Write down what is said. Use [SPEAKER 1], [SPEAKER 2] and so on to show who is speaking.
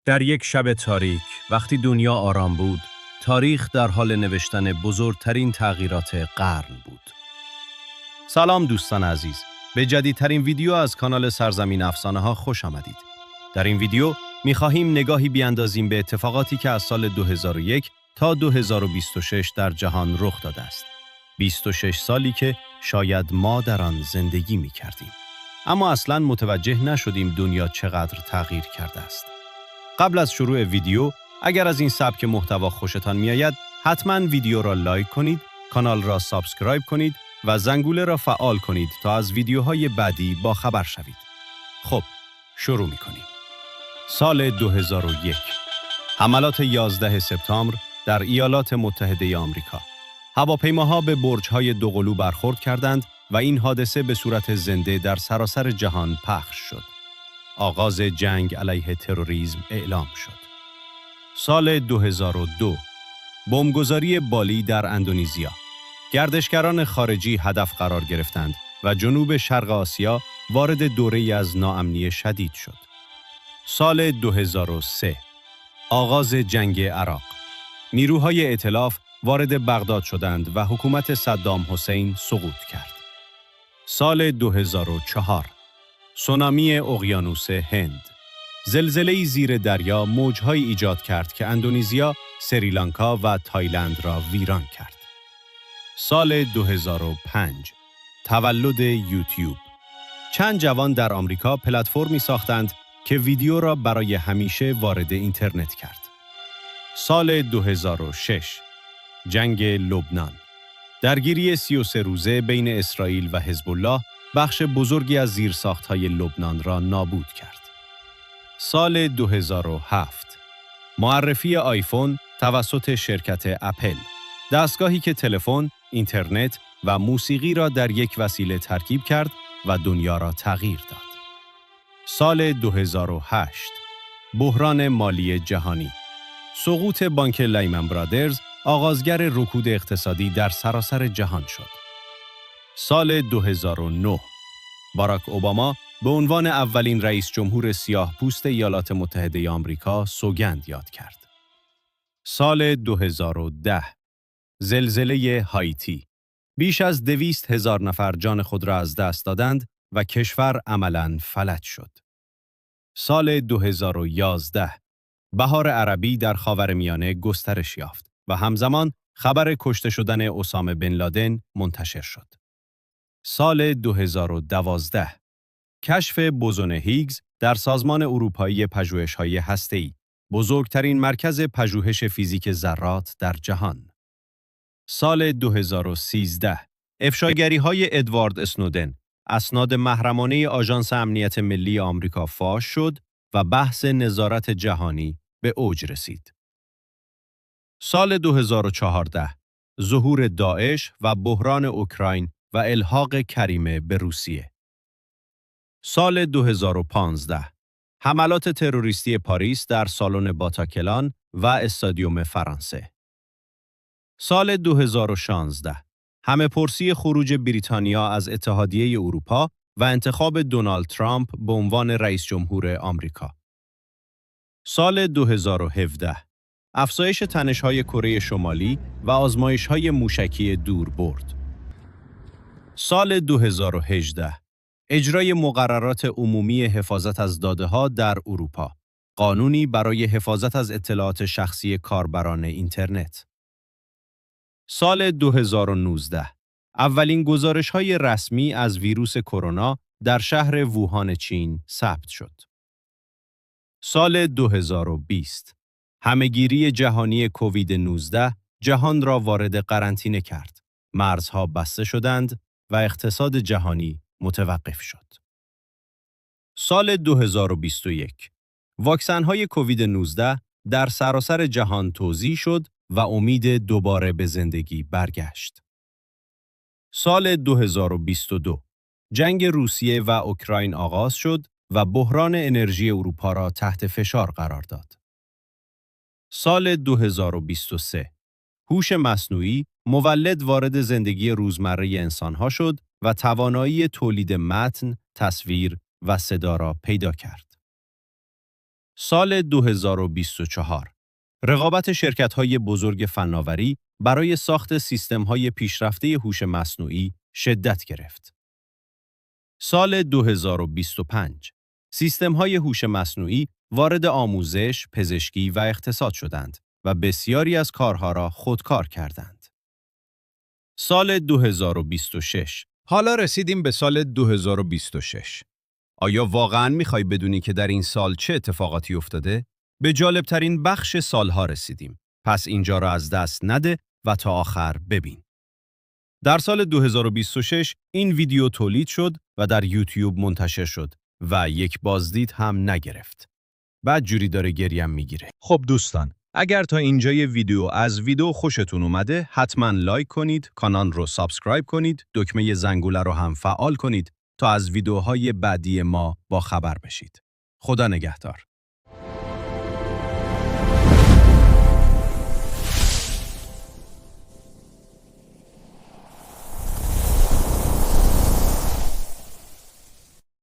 [SPEAKER 1] در یک شب تاریک، وقتی دنیا آرام بود، تاریخ در حال نوشتن بزرگترین تغییرات قرن بود. سلام دوستان عزیز، به جدیدترین ویدیو از کانال سرزمین افسانه ها خوش آمدید. در این ویدیو می‌خواهیم نگاهی بیاندازیم به اتفاقاتی که از سال 2001 تا 2026 در جهان رخ داده است. 26 سالی که شاید ما در آن زندگی می‌کردیم. اما اصلاً متوجه نشدیم دنیا چقدر تغییر کرده است. قبل از شروع ویدیو، اگر از این سبک محتوا خوشتان میآید، حتما ویدیو را لایک کنید، کانال را سابسکرایب کنید و زنگوله را فعال کنید تا از ویدیوهای بعدی با خبر شوید. خب، شروع می‌کنیم. سال 2001. حملات 11 سپتامبر در ایالات متحده آمریکا. هواپیماها به برج‌های دوقلو برخورد کردند و این حادثه به صورت زنده در سراسر جهان پخش شد. آغاز جنگ علیه تروریسم اعلام شد. سال 2002. بمبگذاری بالی در اندونزیا. گردشگران خارجی هدف قرار گرفتند و جنوب شرق آسیا وارد دوره‌ای از ناامنی شدید شد. سال 2003. آغاز جنگ عراق. نیروهای ائتلاف وارد بغداد شدند و حکومت صدام حسین سقوط کرد. سال 2004. سونامی اقیانوس هند. زلزله‌ای زیر دریا موج‌هایی ایجاد کرد که اندونزیا، سریلانکا و تایلند را ویران کرد. سال 2005. تولد یوتیوب. چند جوان در آمریکا پلتفرمی ساختند که ویدیو را برای همیشه وارد اینترنت کرد. سال 2006. جنگ لبنان. درگیری 33 روزه بین اسرائیل و حزب الله بخش بزرگی از زیرساخت‌های لبنان را نابود کرد. سال 2007. معرفی آیفون توسط شرکت اپل. دستگاهی که تلفن، اینترنت و موسیقی را در یک وسیله ترکیب کرد و دنیا را تغییر داد. سال 2008. بحران مالی جهانی. سقوط بانک لیمن برادرز آغازگر رکود اقتصادی در سراسر جهان شد. سال 2009. باراک اوباما به عنوان اولین رئیس جمهور سیاه‌پوست ایالات متحده آمریکا سوگند یاد کرد. سال 2010. زلزله هایتی. بیش از 200,000 نفر جان خود را از دست دادند و کشور عملاً فلج شد. سال 2011. بهار عربی در خاورمیانه گسترش یافت و همزمان خبر کشته شدن اسامه بن لادن منتشر شد. سال 2012. کشف بوزون هیگز در سازمان اروپایی پژوهش‌های هسته‌ای، بزرگترین مرکز پژوهش فیزیک ذرات در جهان. سال 2013. افشاگری‌های ادوارد اسنودن، اسناد محرمانه آژانس امنیت ملی آمریکا فاش شد و بحث نظارت جهانی به اوج رسید. سال 2014. ظهور داعش و بحران اوکراین و الحاق کریمه به روسیه. سال 2015. حملات تروریستی پاریس در سالن باتاکلان و استادیوم فرانسه. سال 2016. همه‌پرسی خروج بریتانیا از اتحادیه اروپا و انتخاب دونالد ترامپ به عنوان رئیس جمهور آمریکا. سال 2017. افزایش تنش‌های کره شمالی و آزمایش‌های موشکی دوربرد. سال 2018. اجرای مقررات عمومی حفاظت از داده‌ها در اروپا. قانونی برای حفاظت از اطلاعات شخصی کاربران اینترنت. سال 2019. اولین گزارش‌های رسمی از ویروس کرونا در شهر ووهان چین ثبت شد. سال 2020. همه‌گیری جهانی کووید 19 جهان را وارد قرنطینه کرد. مرزها بسته شدند و اقتصاد جهانی متوقف شد. سال 2021. واکسن‌های کووید 19 در سراسر جهان توزیع شد و امید دوباره به زندگی برگشت. سال 2022. جنگ روسیه و اوکراین آغاز شد و بحران انرژی اروپا را تحت فشار قرار داد. سال 2023. هوش مصنوعی مولد وارد زندگی روزمره انسان‌ها شد و توانایی تولید متن، تصویر و صدا را پیدا کرد. سال 2024 رقابت شرکت‌های بزرگ فناوری برای ساخت سیستم‌های پیشرفته هوش مصنوعی شدت گرفت. سال 2025 سیستم‌های هوش مصنوعی وارد آموزش، پزشکی و اقتصاد شدند و بسیاری از کارها را خودکار کردند. سال 2026 حالا رسیدیم به سال 2026. آیا واقعاً می‌خوای بدونی که در این سال چه اتفاقاتی افتاده؟ به جالبترین بخش سالها رسیدیم. پس اینجا را از دست نده و تا آخر ببین. در سال 2026 این ویدیو تولید شد و در یوتیوب منتشر شد و یک بازدید هم نگرفت. بعد جوری داره گریم میگیره. خب دوستان، اگر تا اینجای ویدیو از ویدیو خوشتون اومده، حتما لایک کنید، کانال رو سابسکرایب کنید، دکمه زنگوله رو هم فعال کنید تا از ویدیوهای بعدی ما با خبر بشید. خدا نگهدار.